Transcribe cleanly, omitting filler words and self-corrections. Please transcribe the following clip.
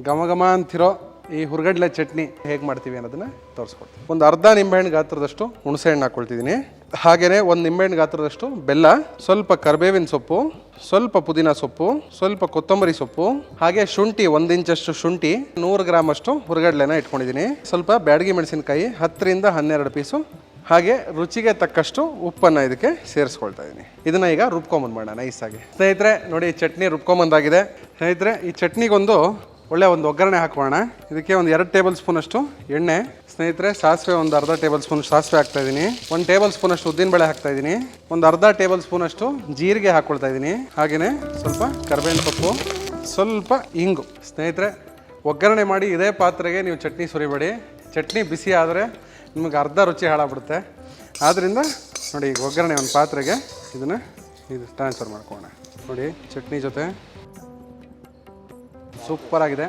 ಘಮ ಘಮ ಅಂತಿರೋ ಈ ಹುರ್ಗಡ್ಲೆ ಚಟ್ನಿ ಹೇಗೆ ಮಾಡ್ತೀವಿ ಅನ್ನೋದನ್ನ ತೋರಿಸ್ಕೊಡ್ತೀನಿ. ಒಂದು ಅರ್ಧ ನಿಂಬೆಹಣ್ಣು ಗಾತ್ರದಷ್ಟು ಹುಣಸೆ ಹಣ್ಣು ಹಾಕ್ಕೊಳ್ತಿದ್ದೀನಿ. ಹಾಗೆಯೇ ಒಂದು ನಿಂಬೆಹಣ್ಣು ಗಾತ್ರದಷ್ಟು ಬೆಲ್ಲ, ಸ್ವಲ್ಪ ಕರಿಬೇವಿನ ಸೊಪ್ಪು, ಸ್ವಲ್ಪ ಪುದೀನ ಸೊಪ್ಪು, ಸ್ವಲ್ಪ ಕೊತ್ತಂಬರಿ ಸೊಪ್ಪು, ಹಾಗೆ ಶುಂಠಿ 1 ಇಂಚಷ್ಟು ಶುಂಠಿ, 100 ಗ್ರಾಮ್ ಅಷ್ಟು ಹುರ್ಗಡ್ಲೆನ ಇಟ್ಕೊಂಡಿದ್ದೀನಿ. ಸ್ವಲ್ಪ ಬ್ಯಾಡಗಿ ಮೆಣಸಿನಕಾಯಿ 10 ರಿಂದ 12 ಪೀಸು, ಹಾಗೆ ರುಚಿಗೆ ತಕ್ಕಷ್ಟು ಉಪ್ಪನ್ನು ಇದಕ್ಕೆ ಸೇರಿಸ್ಕೊಳ್ತಾ ಇದ್ದೀನಿ. ಇದನ್ನ ಈಗ ರುಬ್ಕೊಂಬಂದ್ಬೋಣ ನೈಸಾಗಿ. ಸ್ನೇಹಿತರೆ ನೋಡಿ, ಚಟ್ನಿ ರುಬ್ಕೊಂಬಂದಾಗಿದೆ. ಸ್ನೇಹಿತರೆ ಈ ಚಟ್ನಿಗೊಂದು ಒಳ್ಳೆ ಒಂದು ಒಗ್ಗರಣೆ ಹಾಕೋಣ. ಇದಕ್ಕೆ ಒಂದು 2 ಟೇಬಲ್ ಸ್ಪೂನ್ ಅಷ್ಟು ಎಣ್ಣೆ, ಸ್ನೇಹಿತರೆ ಸಾಸಿವೆ ಒಂದು ಅರ್ಧ ಟೇಬಲ್ ಸ್ಪೂನ್ ಸಾಸಿವೆ ಹಾಕ್ತಾ ಇದ್ದೀನಿ. 1 ಟೇಬಲ್ ಸ್ಪೂನ್ ಅಷ್ಟು ಉದ್ದಿನಬೇಳೆ ಹಾಕ್ತಾ ಇದ್ದೀನಿ. ಒಂದು ಅರ್ಧ ಟೇಬಲ್ ಸ್ಪೂನ್ ಅಷ್ಟು ಜೀರಿಗೆ ಹಾಕ್ಕೊಳ್ತಾ ಇದ್ದೀನಿ. ಹಾಗೆಯೇ ಸ್ವಲ್ಪ ಕರಿಬೇವಿನ ಸೊಪ್ಪು, ಸ್ವಲ್ಪ ಇಂಗು. ಸ್ನೇಹಿತರೆ ಒಗ್ಗರಣೆ ಮಾಡಿ ಇದೇ ಪಾತ್ರೆಗೆ ನೀವು ಚಟ್ನಿ ಸುರಿಬೇಡಿ. ಚಟ್ನಿ ಬಿಸಿ ಆದರೆ ನಿಮಗೆ ಅರ್ಧ ರುಚಿ ಹಾಳಾಗ್ಬಿಡುತ್ತೆ. ಆದ್ದರಿಂದ ನೋಡಿ, ಈಗ ಒಗ್ಗರಣೆ ಒಂದು ಪಾತ್ರೆಗೆ ಇದನ್ನು ಟ್ರಾನ್ಸ್ಫರ್ ಮಾಡ್ಕೊಳ್ಳೋಣ. ನೋಡಿ ಚಟ್ನಿ ಜೊತೆ ಸೂಪರ್ ಆಗಿದೆ.